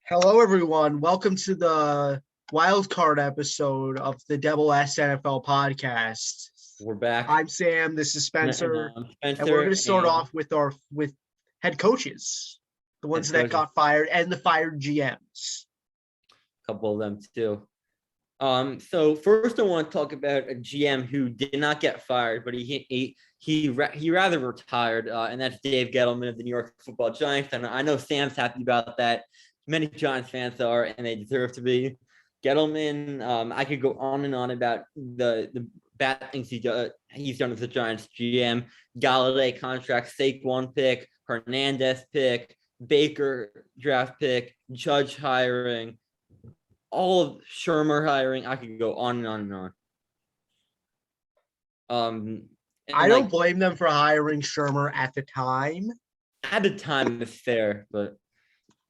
Hello, everyone. Welcome to the wild card episode of the Double S NFL podcast. We're back. I'm Sam. This is Spencer, Spencer, and we're going to start and off with head coaches, the ones that coaches. got fired, and the fired GMs. A couple of them too. So first I want to talk about a GM who did not get fired, but he rather retired, and that's Dave Gettleman of the New York Football Giants. And I know Sam's happy about that. Many Giants fans are, and they deserve to be. Gettleman, I could go on and on about the bad things he's done as the Giants GM. Galladay contract, Saquon pick, Hernandez pick, Baker draft pick, Judge hiring, all of Shermer hiring. I could go on and on and on. I don't blame them for hiring Shermer at the time. At the time, it's fair, but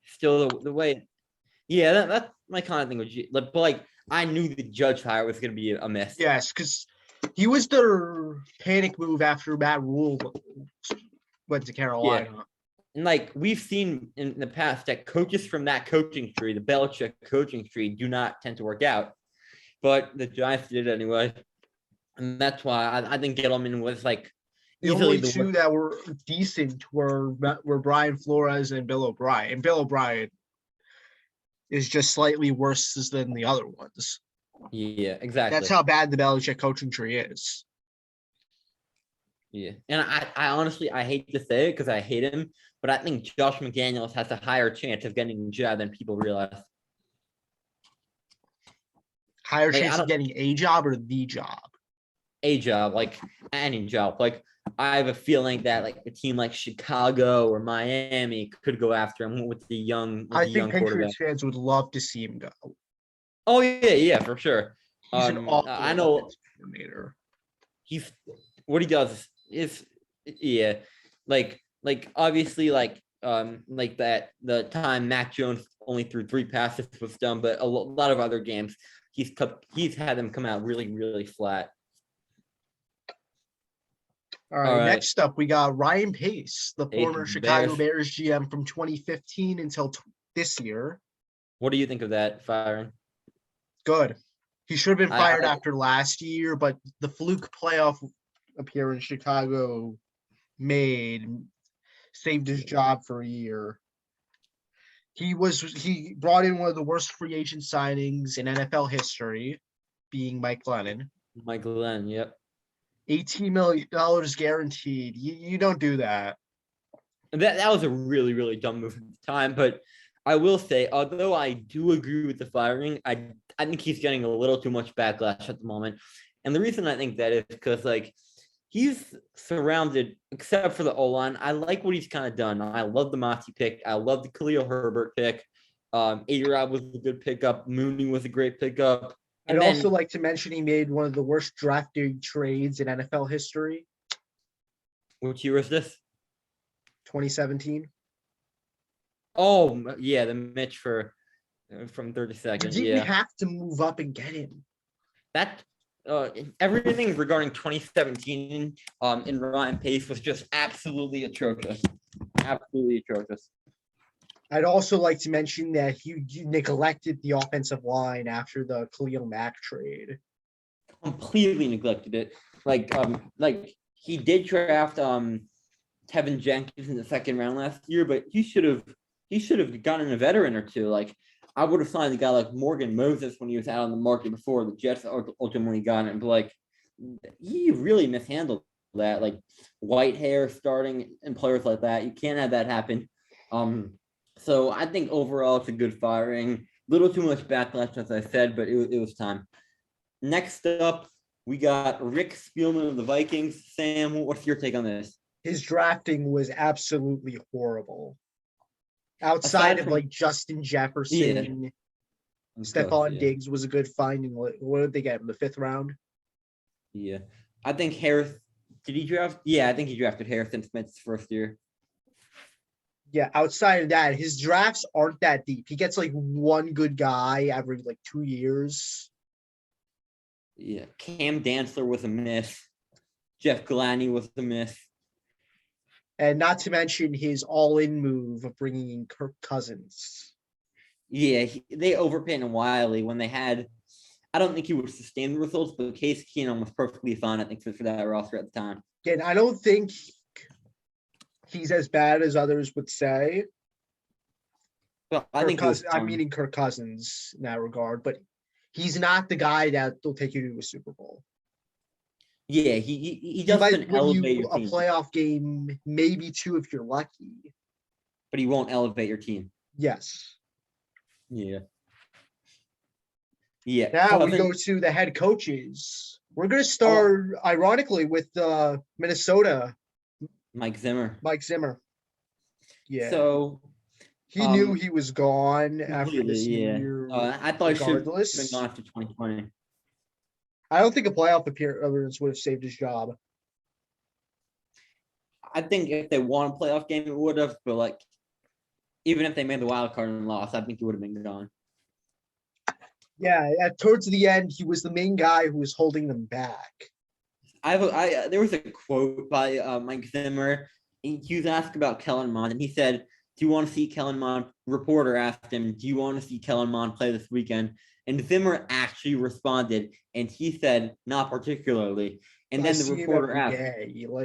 still the way, yeah, that's my kind of thing with G. But I knew the Judge hire was going to be a mess. Yes, because he was the panic move after Matt Rule went to Carolina. Yeah. And we've seen in the past that coaches from that coaching tree, the Belichick coaching tree, do not tend to work out. But the Giants did anyway. And that's why I think Gettleman was the only two that were decent were Brian Flores and Bill O'Brien. And Bill O'Brien is just slightly worse than the other ones. Yeah, exactly. That's how bad the Belichick coaching tree is. Yeah, and I honestly, I hate to say it because I hate him, but I think Josh McDaniels has a higher chance of getting a job than people realize. Higher chance of getting a job or the job? A job, any job. I have a feling that a team like Chicago or Miami could go after him with the young. I think Patriots fans would love to see him go. Oh yeah, for sure. He's an awful I know. He's what he does is obviously that the time Mac Jones only threw 3 passes was dumb, but a lot of other games he's had them come out really, really flat. All right, next up, we got Ryan Pace, the former Chicago Bears GM from 2015 until this year. What do you think of that firing? Good. He should have been fired after last year, but the fluke playoff appearance Chicago saved his job for a year. He brought in one of the worst free agent signings in NFL history, being Mike Glennon. Mike Glennon, yep. $18 million guaranteed. You don't do that. That was a really, really dumb move at the time. But I will say, although I do agree with the firing, I think he's getting a little too much backlash at the moment. And the reason I think that is because he's surrounded, except for the O-line. I like what he's kind of done. I love the Monty pick. I love the Khalil Herbert pick. A-Rod was a good pickup. Mooney was a great pickup. I'd also like to mention he made one of the worst drafting trades in NFL history. Which year was this? 2017. Oh, yeah, the Mitch from 30 seconds. Did you have to move up and get him? That everything regarding 2017 in Ryan Pace was just absolutely atrocious. Absolutely atrocious. I'd also like to mention that he neglected the offensive line after the Khalil Mack trade. Completely neglected it. He did draft Tevin Jenkins in the second round last year, but he should have gotten a veteran or two. I would have signed a guy like Morgan Moses when he was out on the market before the Jets ultimately got him. But he really mishandled that. Whitehair starting and players like that, you can't have that happen. So I think overall it's a good firing. Little too much backlash, as I said, but it was time. Next up, we got Rick Spielman of the Vikings. Sam, what's your take on this? His drafting was absolutely horrible. Outside of Justin Jefferson, Stephon Diggs was a good find. And what did they get in the 5th round? Yeah, I think Harris. Did he draft? Yeah, I think he drafted Harrison Smith's first year. Yeah, outside of that, his drafts aren't that deep. He gets one good guy every 2 years. Yeah, Cam Dantzler was a miss. Jeff Gladney was a miss. And not to mention his all-in move of bringing in Kirk Cousins. Yeah, they overpaid him Wiley when they had. I don't think he would sustain the results, but Case Keenum was perfectly fine, I think, for that roster at the time. Again, I don't think he's as bad as others would say. Well, I think I'm meaning Kirk Cousins in that regard, but he's not the guy that will take you to a Super Bowl. Yeah, he doesn't elevate your team. A playoff game, maybe 2 if you're lucky. But he won't elevate your team. Yes. Yeah. Yeah. Now we go to the head coaches. We're going to start, ironically, with Minnesota. Mike Zimmer. Yeah. So he knew he was gone after this year. I thought he should have been gone after 2020. I don't think a playoff appearance would have saved his job. I think if they won a playoff game, it would have. But like, even if they made the wild card and lost, I think he would have been gone. Yeah, towards the end, he was the main guy who was holding them back. There was a quote by Mike Zimmer. He was asked about Kellen Mond, and he said, "Do you want to see Kellen Mond?" Reporter asked him, "Do you want to see Kellen Mond play this weekend?" And Zimmer actually responded, and he said, "Not particularly." And then the reporter asked,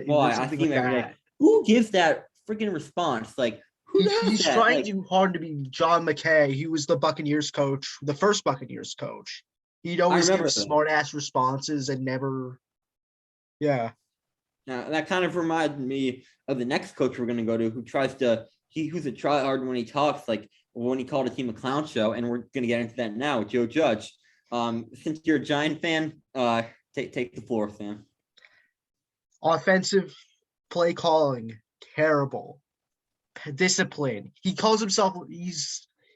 "Why? I see him every day." Who gives that freaking response? Like, he's trying too hard to be John McKay. He was the Buccaneers coach, the first Buccaneers coach. He'd always give smart ass responses and never. Yeah. Now that kind of reminded me of the next coach we're going to go to, who tries to. Who's a try hard when he talks, like when he called a team a clown show, and we're going to get into that now with Joe Judge. Since you're a Giant fan, take the floor, Sam. Offensive play calling, terrible. Discipline. He calls himself. He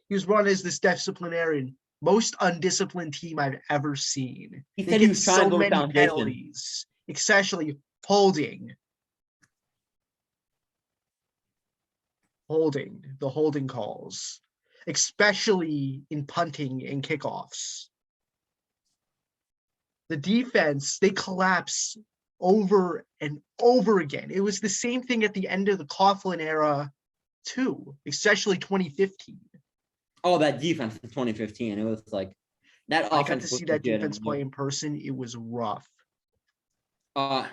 was run as this disciplinarian. Most undisciplined team I've ever seen. He said he was trying to go down penalties, especially holding the holding calls, especially in punting and kickoffs. The defense, they collapse over and over again. It was the same thing at the end of the Coughlin era too, especially 2015. Oh, that defense in 2015. It was like that offense. I got to see that defense play in person. It was rough.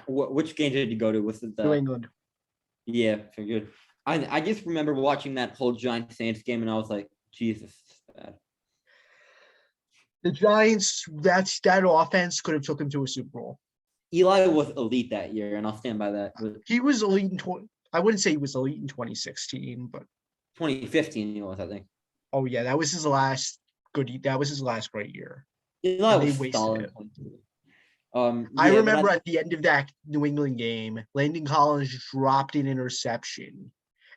Which game did you go to? Was it New England? Yeah, very good. I just remember watching that whole Giants Saints game, and I was like, Jesus, bad. The Giants, that offense could have took him to a Super Bowl. Eli was elite that year, and I'll stand by that. He was elite in I wouldn't say he was elite in 2016, but 2015 he was, I think. Oh yeah, that was his last great year. Eli was solid. I remember at the end of that New England game, Landon Collins dropped an interception,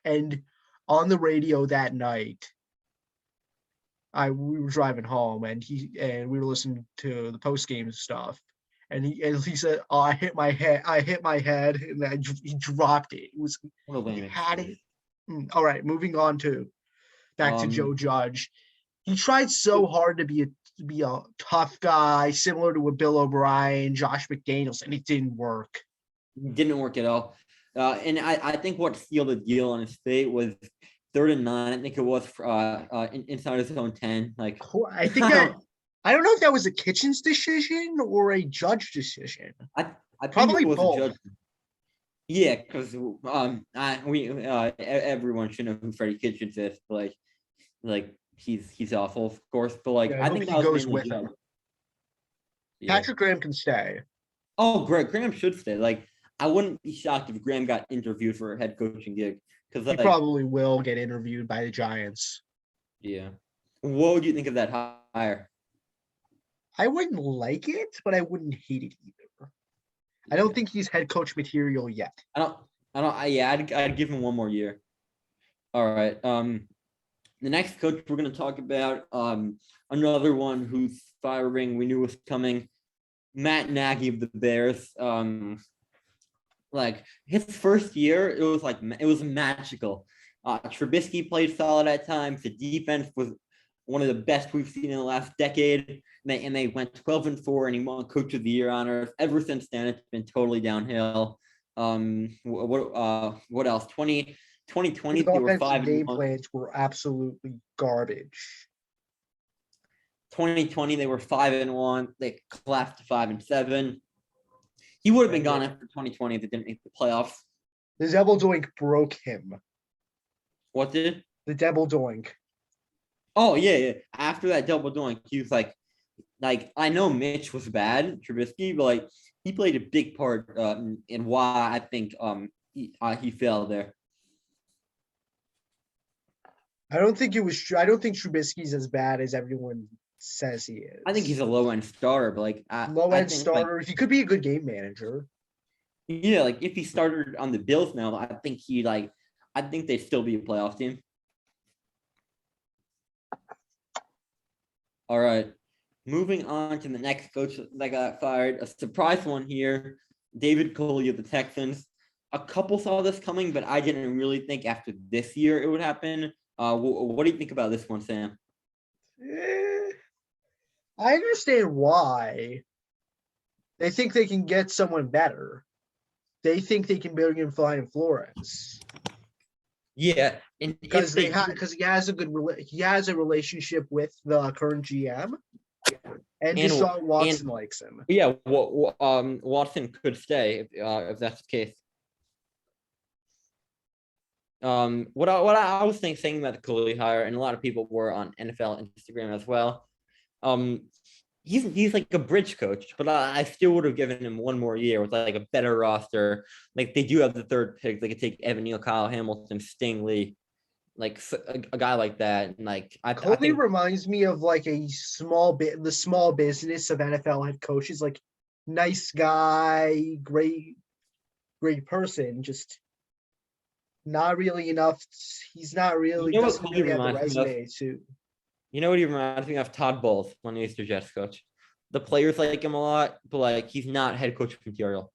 and on the radio that night, we were driving home, and we were listening to the post game stuff, and he said, "Oh, I hit my head, and he dropped it. It was he had it." All right, moving on to back to Joe Judge. He tried so hard to be a tough guy, similar to what Bill O'Brien, Josh McDaniels, and it didn't work. It didn't work at all. And I think what sealed the deal on his fate was 3rd and 9. I think it was inside his own 10. Like, I think that I don't know if that was a Kitchens decision or a Judge decision. I probably it was both. A judge. Yeah, because everyone should know who Freddie Kitchens is. But like he's awful, of course. But like I think he goes with him. Yeah. Patrick Graham can stay. Oh, Graham should stay. Like I wouldn't be shocked if Graham got interviewed for a head coaching gig, because he probably will get interviewed by the Giants. Yeah. What would you think of that hire? I wouldn't like it, but I wouldn't hate it either. Yeah. I don't think he's head coach material yet. I'd give him one more year. All right. The next coach we're going to talk about, another one who's firing, we knew was coming, Matt Nagy of the Bears. Like his first year, it was magical. Trubisky played solid at times. The defense was one of the best we've seen in the last decade. And they went 12-4, and he won Coach of the Year honors. Ever since then, it's been totally downhill. What else? 2020, they were 5. Game plans were absolutely garbage. 2020 they were 5-1. They collapsed to 5-7. He would have been gone after 2020 if they didn't make the playoffs. The double doink broke him. What did? The double doink. Oh yeah. After that double doink, he was like I know Mitch was bad, Trubisky, but like he played a big part in why I think he fell there. I don't think Trubisky's as bad as everyone says he is. I think he's a low end starter, but like low end starter. He could be a good game manager. Yeah, like if he started on the Bills now, I think they'd still be a playoff team. All right. Moving on to the next coach that got fired, a surprise one here, David Culley of the Texans. A couple saw this coming, but I didn't really think after this year it would happen. What do you think about this one, Sam? I understand why. They think they can get someone better. They think they can bring in Brian Flores. Yeah, because he has a relationship with the current GM, and Deshaun Watson likes him. Yeah, Watson could stay if that's the case. What I was saying about the Culley hire, and a lot of people were on NFL Instagram as well. He's like a bridge coach, but I still would have given him one more year with like a better roster. Like they do have the third pick. They could take Evan Neal, Kyle Hamilton, Stingley, like a guy like that. And like I think reminds me of like the small business of NFL head coaches. Like nice guy, great person, just not really enough. He's not really. Doesn't really have the resume to. You know what he reminds me of? Todd Bowles when he was the Jets coach. The players like him a lot, but like he's not head coach material.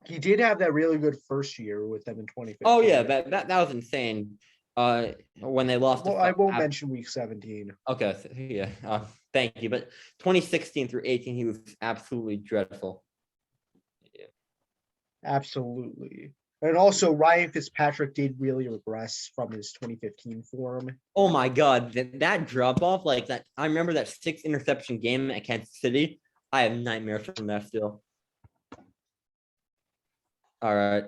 He did have that really good first year with them in 2015. Oh yeah, that was insane. When they lost. Well, I won't mention week 17. Okay, so, yeah. Thank you. But 2016 through 18, he was absolutely dreadful. Yeah. Absolutely. And also, Ryan Fitzpatrick did really regress from his 2015 form. Oh my God, that drop off, like that! I remember that 6 interception game at Kansas City. I have nightmares from that still. All right,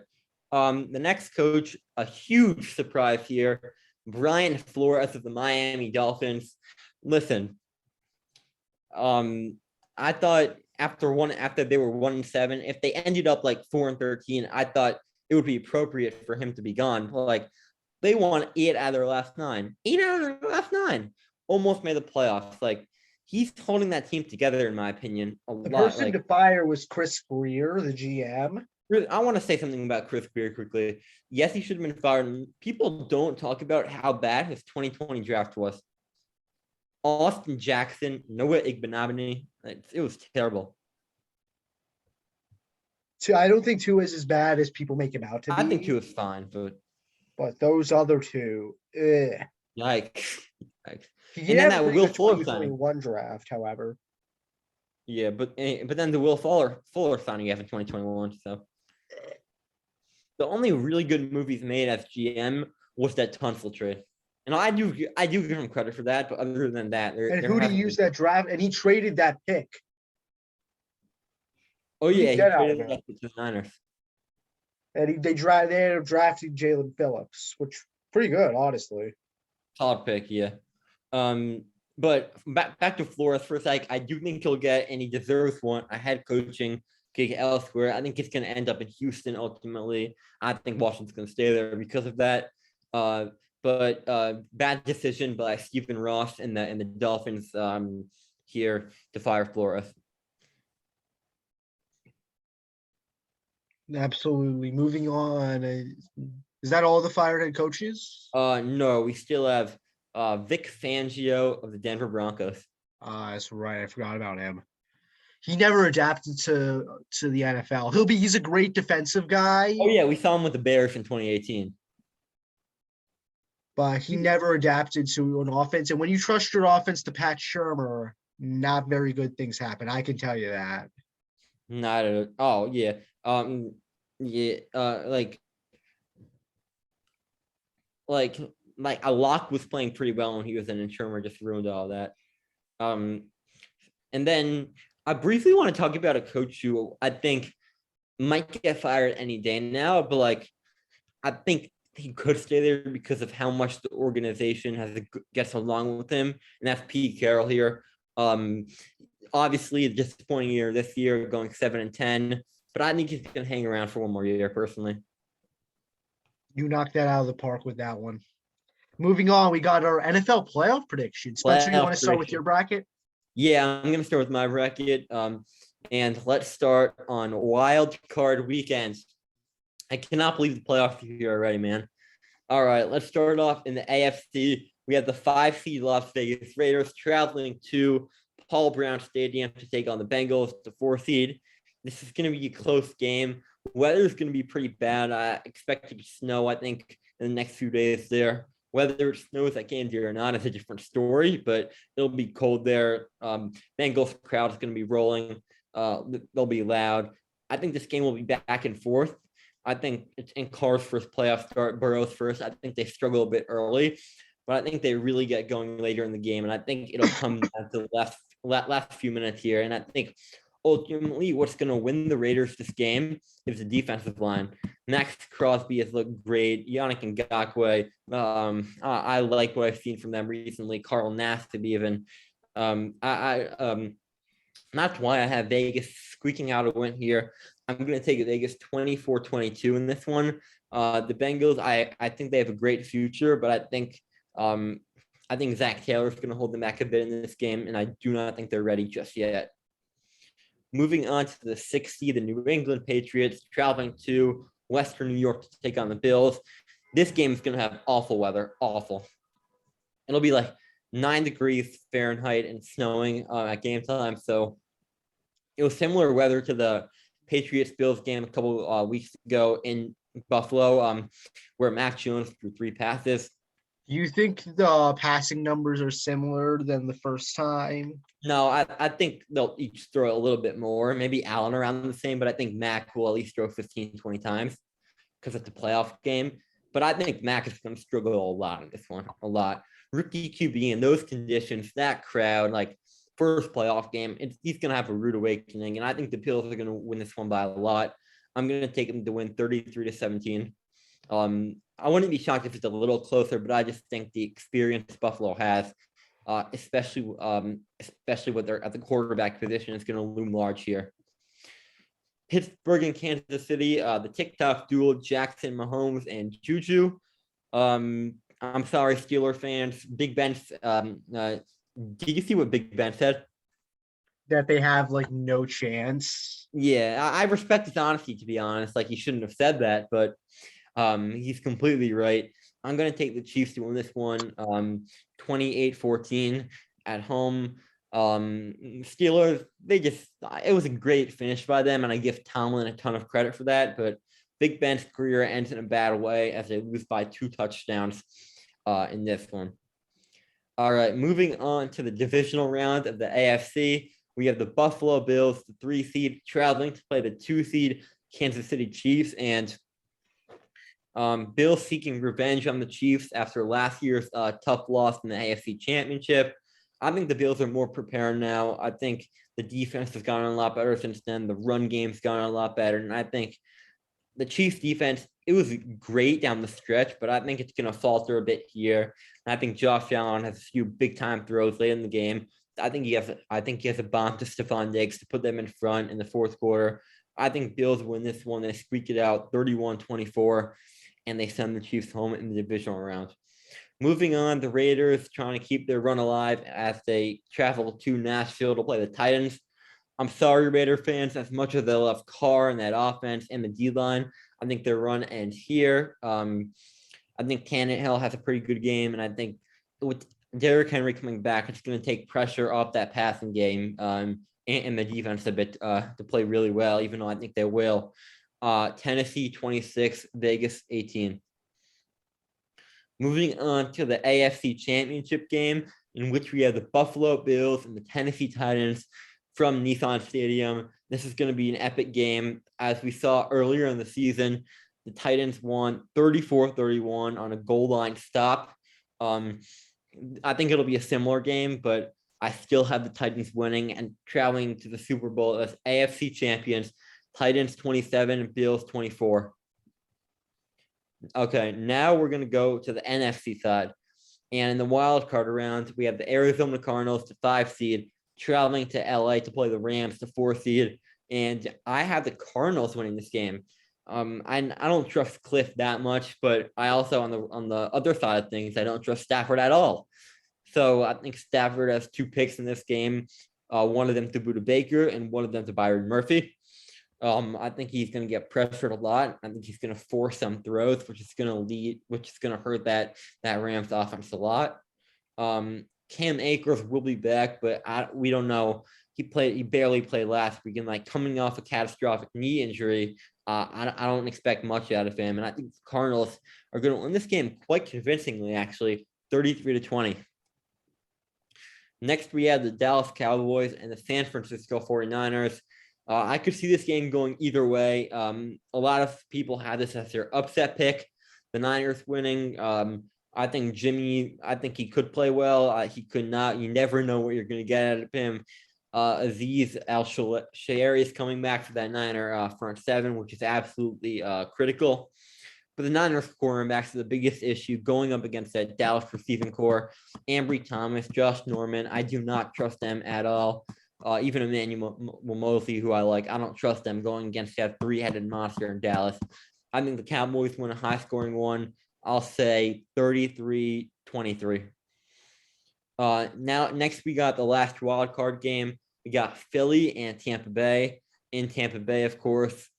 the next coach, a huge surprise here, Brian Flores of the Miami Dolphins. Listen, I thought after they were 1-7, if they ended up like 4-13, I thought it would be appropriate for him to be gone. Like they won 8 out of their last 9. 8 out of their last 9. Almost made the playoffs. Like he's holding that team together, in my opinion, a lot. The person to fire was Chris Grier, the GM. I want to say something about Chris Grier quickly. Yes, he should have been fired. People don't talk about how bad his 2020 draft was. Austin Jackson, Noah Igbenogany. It was terrible. I don't think Tua is as bad as people make him out to be. I think Tua is fine, but those other two, yikes. And then that Will Fuller signing. One draft, however. Yeah, but then the Will Fuller signing after 2021. So the only really good movies made as GM was that Tunsil trade, and I do give him credit for that. But other than that, who did he use that draft? And he traded that pick. Oh yeah, he traded that to the Niners. And they drafted Jalen Phillips, which pretty good, honestly. Solid pick, yeah. But back to Flores for a sec. I do think he'll get, and he deserves one, a head coaching gig elsewhere. I think it's going to end up in Houston ultimately. I think Washington's going to stay there because of that. But bad decision by Stephen Ross and the Dolphins here to fire Flores. Absolutely. Moving on. Is that all the fired head coaches? No, we still have Vic Fangio of the Denver Broncos. That's right. I forgot about him. He never adapted to the NFL. He's a great defensive guy. Oh yeah, we saw him with the Bears in 2018. But he never adapted to an offense. And when you trust your offense to Pat Shurmur, not very good things happen. I can tell you that. Not at all. Oh yeah. Like a Locke was playing pretty well when he was in, and Shurmur just ruined all that. And then I briefly want to talk about a coach who I think might get fired any day now, but like I think he could stay there because of how much the organization gets along with him, and that's Pete Carroll here. Um, Obviously, a disappointing year this year, going 7-10, but I think he's going to hang around for one more year personally. You knocked that out of the park with that one. Moving on, we got our NFL playoff predictions. Spencer, you want to start with your bracket? Yeah, I'm going to start with my bracket. And let's start on wild card weekend. I cannot believe the playoffs are here already, man. All right, let's start off in the AFC. We have the 5 seed Las Vegas Raiders traveling to Paul Brown Stadium to take on the Bengals, the 4 seed. This is going to be a close game. Weather is going to be pretty bad. I expect it to snow, I think, in the next few days there. Whether it snows at game day or not is a different story, but it'll be cold there. Bengals crowd is going to be rolling. They'll be loud. I think this game will be back and forth. I think it's in Carr's first playoff start, Burrow's first. I think they struggle a bit early, but I think they really get going later in the game. And I think it'll come down to the last few minutes here. And I think ultimately what's going to win the Raiders this game is the defensive line. Max Crosby has looked great. Yannick Ngakoue. I like what I've seen from them recently. Carl Nass to be even. That's why I have Vegas squeaking out a win here. I'm going to take Vegas 24-22 in this one. The Bengals, I think they have a great future, but I think Zach Taylor is going to hold them back a bit in this game, and I do not think they're ready just yet. Moving on to the 6th seed, the New England Patriots traveling to Western New York to take on the Bills. This game is going to have awful weather, awful. It'll be like 9 degrees Fahrenheit and snowing at game time. So it was similar weather to the Patriots-Bills game a couple weeks ago in Buffalo, where Mac Jones threw 3 passes. Do you think the passing numbers are similar than the first time? No, I think they'll each throw a little bit more. Maybe Allen around the same, but I think Mac will at least throw 15, 20 times because it's a playoff game. But I think Mac is going to struggle a lot in this one, a lot. Rookie QB in those conditions, that crowd, like first playoff game, he's going to have a rude awakening. And I think the Bills are going to win this one by a lot. I'm going to take them to win 33-17. I wouldn't be shocked if it's a little closer, but I just think the experience Buffalo has, especially with their at the quarterback position, is going to loom large here. Pittsburgh and Kansas City, the TikTok duel, Jackson, Mahomes, and Juju. I'm sorry, Steeler fans. Big Ben. Did you see what Big Ben said? That they have like no chance. Yeah, I respect his honesty, to be honest. Like he shouldn't have said that, but he's completely right. I'm going to take the Chiefs to win this one 28-14 at home. Steelers, it was a great finish by them, and I give Tomlin a ton of credit for that. But Big Ben's career ends in a bad way as they lose by 2 touchdowns in this one. All right, moving on to the divisional round of the AFC. We have the Buffalo Bills, the 3 seed, traveling to play the 2 seed Kansas City Chiefs, and Bills seeking revenge on the Chiefs after last year's tough loss in the AFC Championship. I think the Bills are more prepared now. I think the defense has gotten a lot better since then. The run game's gotten a lot better. And I think the Chiefs defense, it was great down the stretch, but I think it's going to falter a bit here. And I think Josh Allen has a few big-time throws late in the game. I think he has a bomb to Stephon Diggs to put them in front in the fourth quarter. I think Bills win this one. They squeak it out 31-24. And they send the Chiefs home in the divisional round. Moving on, the Raiders trying to keep their run alive as they travel to Nashville to play the Titans. I'm sorry, Raider fans, as much as they love Carr and that offense and the D-line, I think their run ends here. I think Tannehill has a pretty good game, and I think with Derrick Henry coming back, it's going to take pressure off that passing game and the defense a bit to play really well, even though I think they will. Tennessee 26, Vegas 18. Moving on to the AFC Championship game, in which we have the Buffalo Bills and the Tennessee Titans from Nissan Stadium. This is going to be an epic game. As we saw earlier in the season, the Titans won 34-31 on a goal line stop. I think it'll be a similar game, but I still have the Titans winning and traveling to the Super Bowl as AFC champions. Titans 27, Bills 24. Okay, now we're going to go to the NFC side. And in the wild card round, we have the Arizona Cardinals, the 5 seed, traveling to LA to play the Rams, the 4 seed. And I have the Cardinals winning this game. I don't trust Cliff that much, but I also on the other side of things, I don't trust Stafford at all. So I think Stafford has 2 picks in this game, one of them to Budda Baker and one of them to Byron Murphy. I think he's going to get pressured a lot. I think he's going to force some throws, which is going to hurt that Rams offense a lot. Cam Akers will be back, but we don't know. He barely played last week, and like coming off a catastrophic knee injury, I don't expect much out of him. And I think the Cardinals are going to win this game quite convincingly, actually, 33-20. Next, we have the Dallas Cowboys and the San Francisco 49ers. I could see this game going either way. A lot of people had this as their upset pick. The Niners winning. I think he could play well. He could not. You never know what you're going to get out of him. Azeez Al-Shaairi is coming back for that Niner front seven, which is absolutely critical. But the Niners cornerbacks are the biggest issue going up against that Dallas receiving core. Ambry Thomas, Josh Norman, I do not trust them at all. Even Emmanuel Moseley, who I like, I don't trust them going against that 3-headed monster in Dallas. I think the Cowboys win a high-scoring one. I'll say 33-23. Now, next we got the last wild card game. We got Philly and Tampa Bay. In Tampa Bay, of course.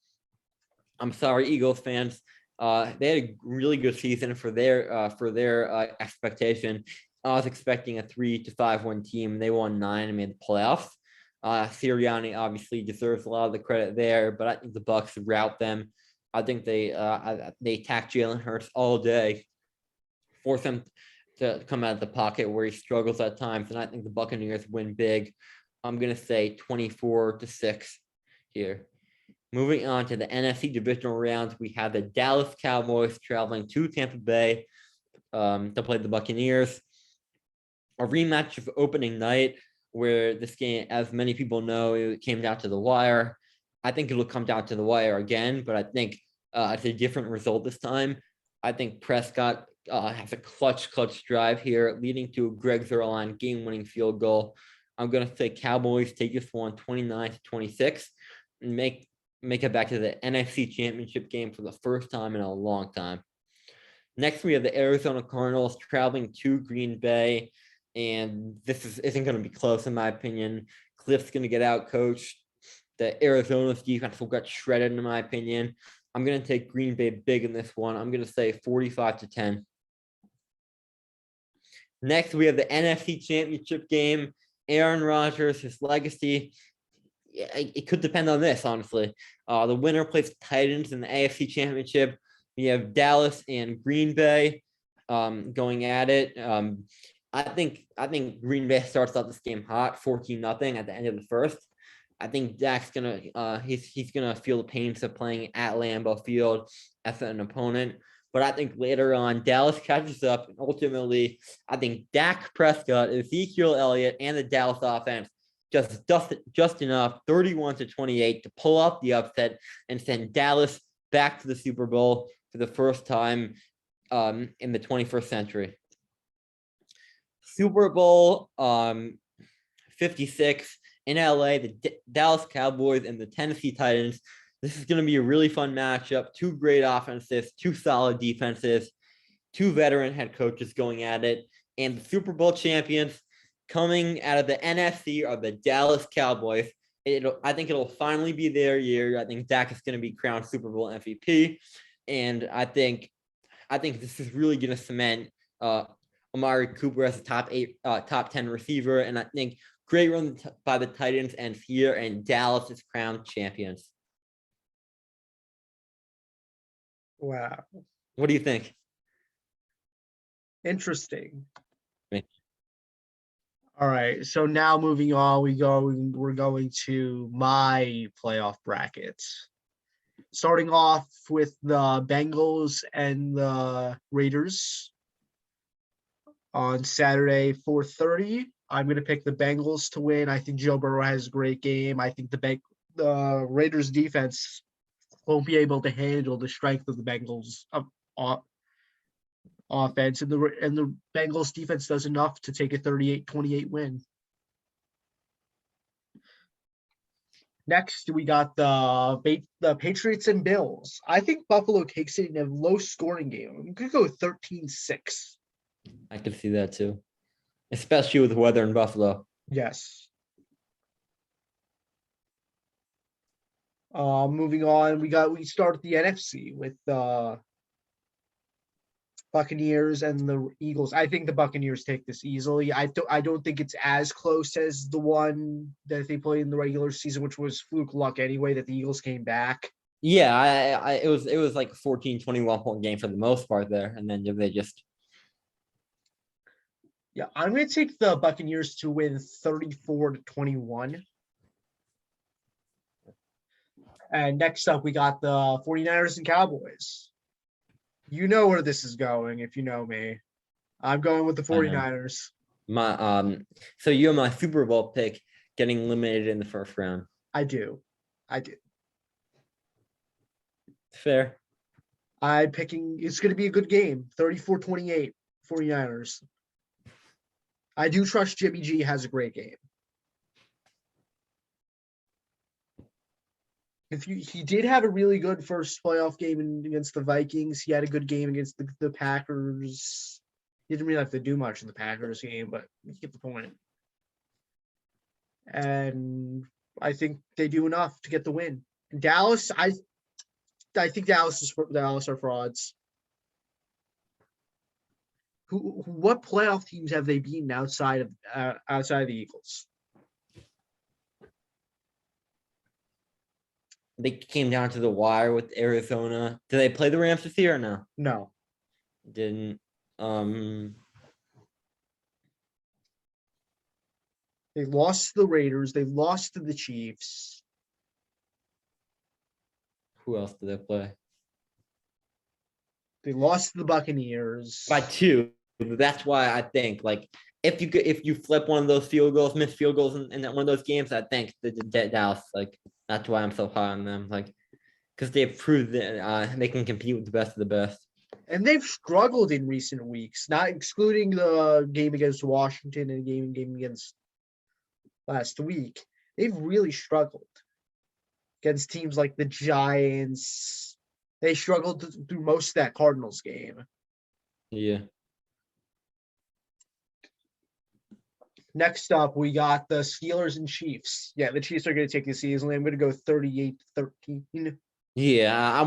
I'm sorry, Eagles fans. They had a really good season for their expectation. I was expecting a 3-5 team. They won 9 and made the playoffs. Sirianni obviously deserves a lot of the credit there, but I think the Bucs rout them. I think they attack Jalen Hurts all day, force him to come out of the pocket where he struggles at times, and I think the Buccaneers win big. I'm gonna say 24-6 here. Moving on to the NFC divisional rounds, we have the Dallas Cowboys traveling to Tampa Bay to play the Buccaneers. A rematch of opening night, where this game, as many people know, it came down to the wire. I think it'll come down to the wire again, but I think it's a different result this time. I think Prescott has a clutch drive here, leading to a Greg Zuerlein game-winning field goal. I'm going to say Cowboys take this one 29-26 and make it back to the NFC Championship game for the first time in a long time. Next, we have the Arizona Cardinals traveling to Green Bay, and this isn't going to be close in my opinion. Cliff's going to get out coached. The Arizona's defense will get shredded in my opinion. I'm going to take Green Bay big in this one. I'm going to say 45-10. Next, we have the NFC Championship game. Aaron Rodgers, his legacy. It could depend on this, honestly. The winner plays the Titans in the AFC Championship. We have Dallas and Green Bay going at it. I think Green Bay starts out this game hot, 14-0 at the end of the first. I think Dak's gonna he's gonna feel the pains of playing at Lambeau Field as an opponent. But I think later on, Dallas catches up, and ultimately, I think Dak Prescott, Ezekiel Elliott, and the Dallas offense just enough, 31-28, to pull off the upset and send Dallas back to the Super Bowl for the first time in the 21st century. Super Bowl 56 in LA, the Dallas Cowboys and the Tennessee Titans. This is going to be a really fun matchup. 2 great offenses, 2 solid defenses, 2 veteran head coaches going at it. And the Super Bowl champions coming out of the NFC are the Dallas Cowboys. I think it'll finally be their year. I think Dak is going to be crowned Super Bowl MVP. And I think this is really going to cement Amari Cooper as a top 10 receiver. And I think great run by the Titans ends here, and Dallas is crowned champions. Wow. What do you think? Interesting. Okay. All right. So now moving on, we're going to my playoff brackets. Starting off with the Bengals and the Raiders on Saturday, 4:30. I'm going to pick the Bengals to win. I think Joe Burrow has a great game. I think the Raiders defense won't be able to handle the strength of the Bengals offense, and the Bengals defense does enough to take a 38-28 win. Next, we got the Patriots and Bills. I think Buffalo takes it in a low-scoring game. I'm going to go 13-6. I could see that too, especially with the weather in Buffalo. Yes. Moving on, we start the NFC with the Buccaneers and the Eagles. I think the Buccaneers take this easily. I don't think it's as close as the one that they played in the regular season, which was fluke luck anyway, that the Eagles came back. Yeah, it was like a 14-21 point game for the most part there, and then they just. Yeah, I'm going to take the Buccaneers to win 34-21. And next up, we got the 49ers and Cowboys. You know where this is going if you know me. I'm going with the 49ers. So you have my Super Bowl pick getting eliminated in the first round. I do. Fair. I'm picking, it's going to be a good game. 34-28, 49ers. I do trust Jimmy G has a great game. He did have a really good first playoff game against the Vikings. He had a good game against the Packers. He didn't really have to do much in the Packers game, but you get the point. And I think they do enough to get the win. And Dallas, I think Dallas are frauds. What playoff teams have they beaten outside of the Eagles? They came down to the wire with Arizona. Did they play the Rams this year or no? No. Didn't. They lost to the Raiders. They lost to the Chiefs. Who else did they play? They lost to the Buccaneers By 2. That's why I think like if you flip one of those missed field goals in one of those games, I think the Dallas, like that's why I'm so high on them, like because they've proved that they can compete with the best of the best. And they've struggled in recent weeks, not excluding the game against Washington and the game against last week. They've really struggled against teams like the Giants. They struggled through most of that Cardinals game. Yeah. Next up, we got the Steelers and Chiefs. Yeah, the Chiefs are going to take this easily. I'm going to go 38-13. Yeah,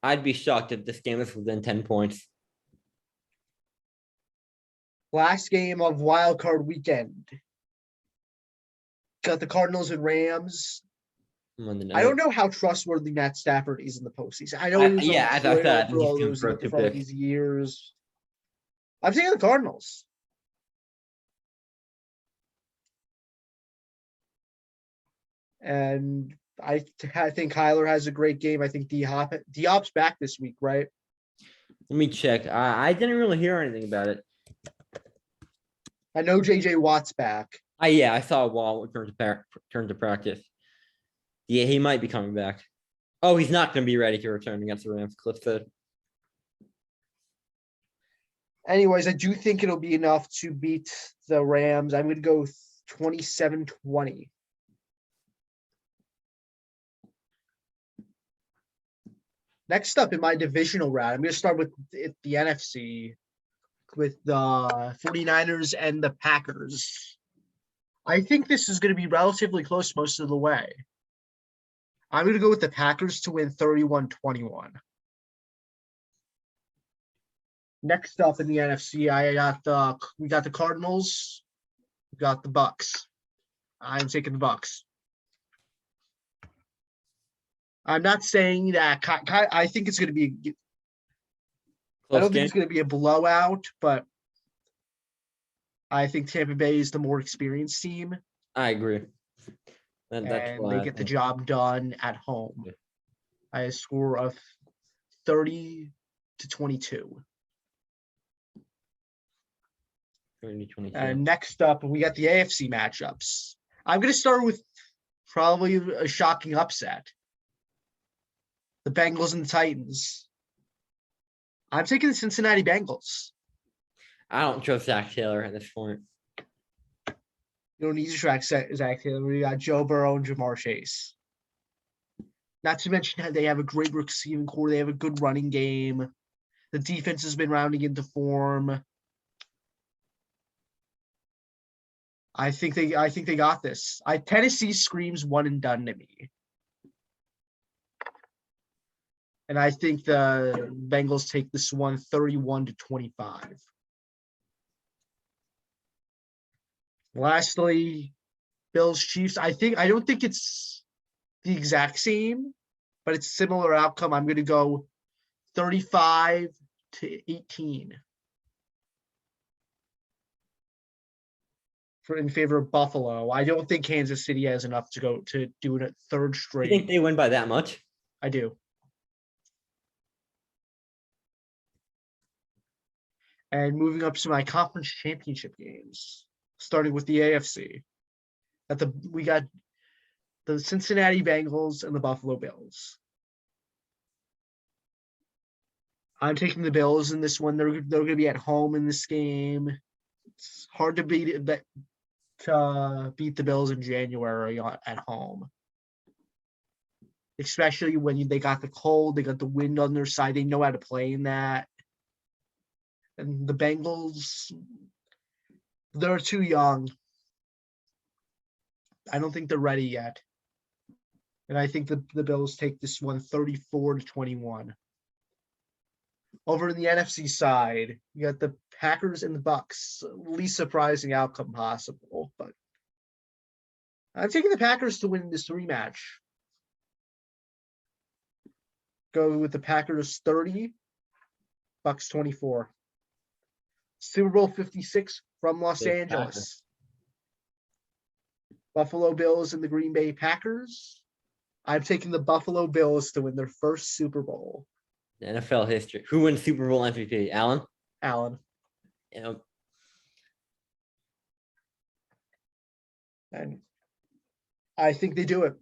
I'd be shocked if this game is within 10 points. Last game of Wild Card Weekend. Got the Cardinals and Rams. I don't know how trustworthy Matt Stafford is in the postseason. I know he was I thought for all these years. I'm taking the Cardinals. And I think Kyler has a great game. I think D-Hop's back this week, right? Let me check. I didn't really hear anything about it. I know JJ Watt's back. I saw Wall return to practice. Yeah, he might be coming back. Oh, he's not going to be ready to return against the Rams. Cliff said. Anyways, I do think it'll be enough to beat the Rams. I'm going to go 27-20. Next up in my divisional round, I'm going to start with the NFC with the 49ers and the Packers. I think this is going to be relatively close most of the way. I'm going to go with the Packers to win 31-21. Next up in the NFC, we got the Cardinals, we got the Bucks. I'm taking the Bucks. I'm not saying that. I think it's going to be. I don't think it's going to be a blowout, but I think Tampa Bay is the more experienced team. I agree. And they get the job done at home. Yeah. I have a score of 30-22. 2022. And next up, we got the AFC matchups. I'm going to start with probably a shocking upset. The Bengals and the Titans. I'm taking the Cincinnati Bengals. I don't trust Zach Taylor at this point. You don't need to track Zach Taylor. We got Joe Burrow and Jamar Chase. Not to mention how they have a great receiving core. They have a good running game. The defense has been rounding into form. I think they got this. Tennessee screams one and done to me. And I think the Bengals take this one 31-25. Lastly, Bills Chiefs. I don't think it's the exact same, but it's similar outcome. I'm going to go 35-18. In favor of Buffalo. I don't think Kansas City has enough to go to do it third You straight. think they win by that much? I do. And moving up to my conference championship games, starting with the AFC. We got the Cincinnati Bengals and the Buffalo Bills. I'm taking the Bills in this one. They're going to be at home in this game. It's hard to beat the Bills in January at home, especially when they got the cold, they got the wind on their side. They know how to play in that. And the Bengals, they're too young. I don't think they're ready yet. And I think the Bills take this one 34-21. Over in the NFC side, you got the Packers and the Bucks. Least surprising outcome possible, but I'm taking the Packers to win this rematch. Go with the Packers 30, Bucks 24. Super Bowl 56 from Los Angeles. Buffalo Bills and the Green Bay Packers. I'm taking the Buffalo Bills to win their first Super Bowl. The NFL history. Who wins Super Bowl MVP? Allen? Allen. Yep. And I think they do it.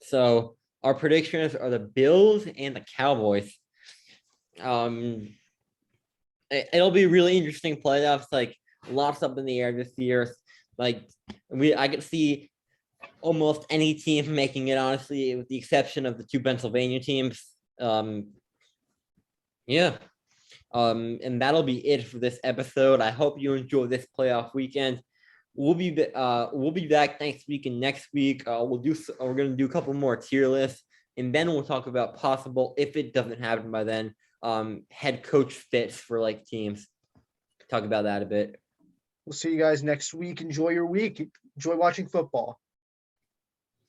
So our predictions are the Bills and the Cowboys. It'll be really interesting playoffs. Like lots up in the air this year. Like I could see almost any team making it, honestly, with the exception of the two Pennsylvania teams. Yeah. And that'll be it for this episode. I hope you enjoy this playoff weekend. We'll be back next week and next week. We're gonna do a couple more tier lists, and then we'll talk about possible, if it doesn't happen by then, head coach fits for like teams. Talk about that a bit. We'll see you guys next week. Enjoy your week. Enjoy watching football.